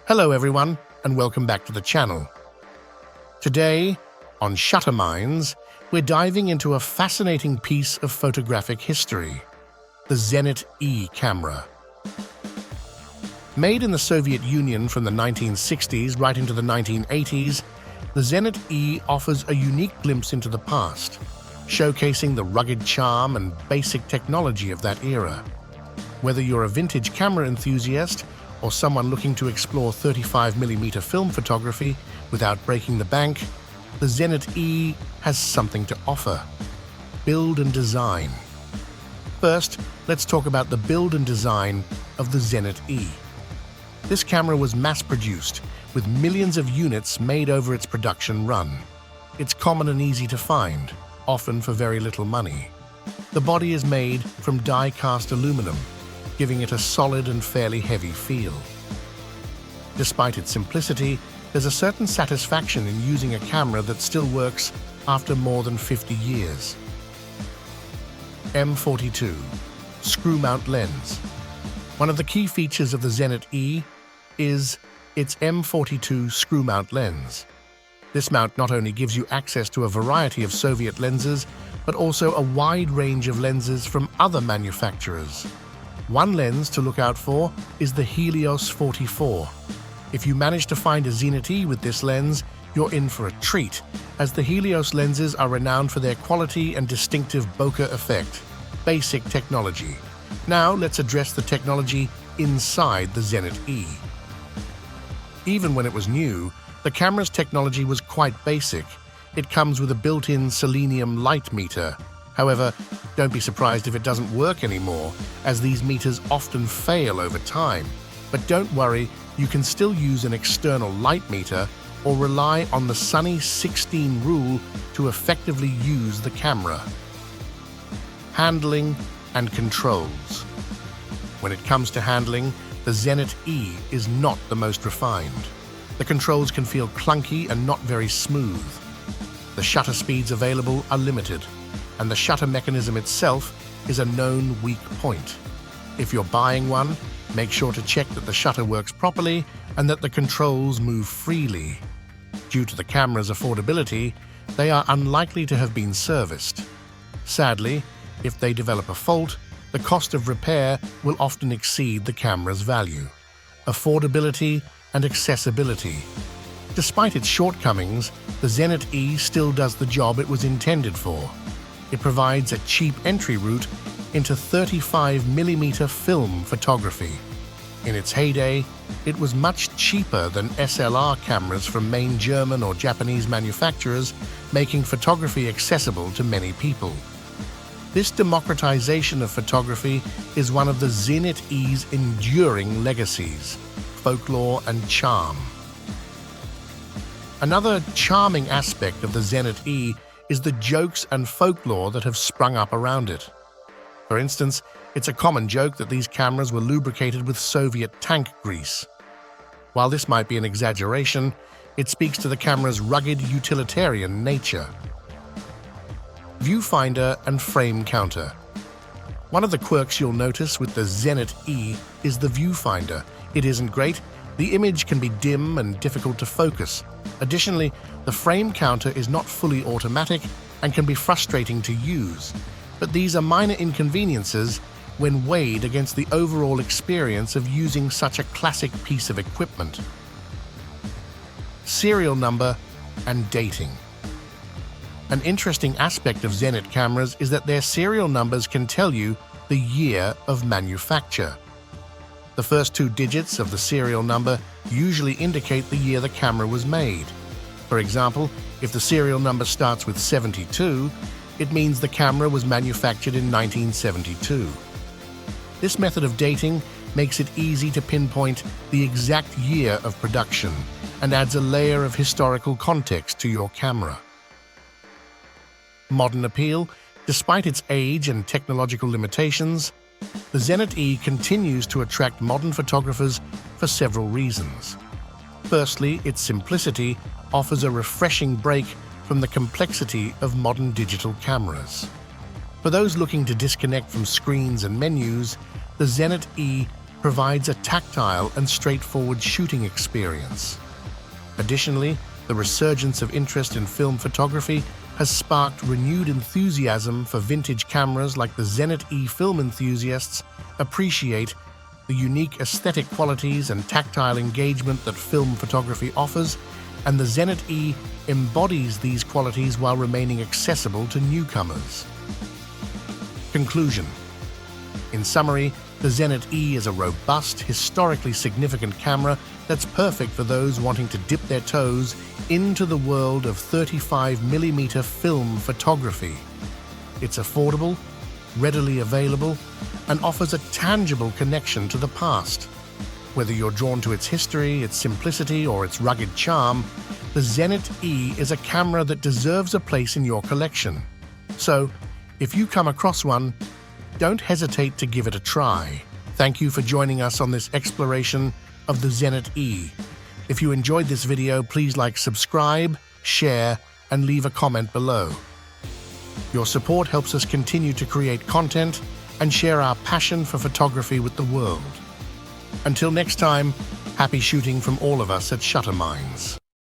Hello everyone, and welcome back to the channel. Today, on Shutter Minds, we're diving into a fascinating piece of photographic history, the Zenit E camera. Made in the Soviet Union from the 1960s right into the 1980s, the Zenit E offers a unique glimpse into the past, showcasing the rugged charm and basic technology of that era. Whether you're a vintage camera enthusiast or someone looking to explore 35mm film photography without breaking the bank, the Zenit E has something to offer. Build and design. First, let's talk about the build and design of the Zenit E. This camera was mass-produced, with millions of units made over its production run. It's common and easy to find, often for very little money. The body is made from die-cast aluminum, giving it a solid and fairly heavy feel. Despite its simplicity, there's a certain satisfaction in using a camera that still works after more than 50 years. M42 Screw-mount lens. One of the key features of the Zenit E is its M42 screw-mount lens. This mount not only gives you access to a variety of Soviet lenses, but also a wide range of lenses from other manufacturers. One lens to look out for is the Helios 44. If you manage to find a Zenit E with this lens, you're in for a treat, as the Helios lenses are renowned for their quality and distinctive bokeh effect. Basic technology. Now let's address the technology inside the Zenit E. Even when it was new, the camera's technology was quite basic. It comes with a built-in selenium light meter. However, don't be surprised if it doesn't work anymore, as these meters often fail over time. But don't worry, you can still use an external light meter or rely on the Sunny 16 rule to effectively use the camera. Handling and controls. When it comes to handling, the Zenit E is not the most refined. The controls can feel clunky and not very smooth. The shutter speeds available are limited, and the shutter mechanism itself is a known weak point. If you're buying one, make sure to check that the shutter works properly and that the controls move freely. Due to the camera's affordability, they are unlikely to have been serviced. Sadly, if they develop a fault, the cost of repair will often exceed the camera's value. Affordability and accessibility. Despite its shortcomings, the Zenit E still does the job it was intended for. It provides a cheap entry route into 35mm film photography. In its heyday, it was much cheaper than SLR cameras from main German or Japanese manufacturers, making photography accessible to many people. This democratization of photography is one of the Zenit E's enduring legacies, folklore and charm. Another charming aspect of the Zenit E is the jokes and folklore that have sprung up around it. For instance, it's a common joke that these cameras were lubricated with Soviet tank grease. While this might be an exaggeration, it speaks to the camera's rugged utilitarian nature. Viewfinder and frame counter. One of the quirks you'll notice with the Zenit E is the viewfinder. It isn't great. The image can be dim and difficult to focus. Additionally, the frame counter is not fully automatic and can be frustrating to use. But these are minor inconveniences when weighed against the overall experience of using such a classic piece of equipment. Serial number and dating. An interesting aspect of Zenit cameras is that their serial numbers can tell you the year of manufacture. The first two digits of the serial number usually indicate the year the camera was made. For example, if the serial number starts with 72, it means the camera was manufactured in 1972. This method of dating makes it easy to pinpoint the exact year of production and adds a layer of historical context to your camera. Modern appeal. Despite its age and technological limitations, the Zenit E continues to attract modern photographers for several reasons. Firstly, its simplicity offers a refreshing break from the complexity of modern digital cameras. For those looking to disconnect from screens and menus, the Zenit E provides a tactile and straightforward shooting experience. Additionally, the resurgence of interest in film photography has sparked renewed enthusiasm for vintage cameras. Like the Zenit E. Film enthusiasts appreciate the unique aesthetic qualities and tactile engagement that film photography offers, and the Zenit E embodies these qualities while remaining accessible to newcomers. Conclusion. In summary, the Zenit E is a robust, historically significant camera that's perfect for those wanting to dip their toes into the world of 35mm film photography. It's affordable, readily available, and offers a tangible connection to the past. Whether you're drawn to its history, its simplicity, or its rugged charm, the Zenit E is a camera that deserves a place in your collection. So, if you come across one, don't hesitate to give it a try. Thank you for joining us on this exploration of the Zenit E. If you enjoyed this video, please subscribe, share, and leave a comment below. Your support helps us continue to create content and share our passion for photography with the world. Until next time, happy shooting from all of us at Shutter Minds.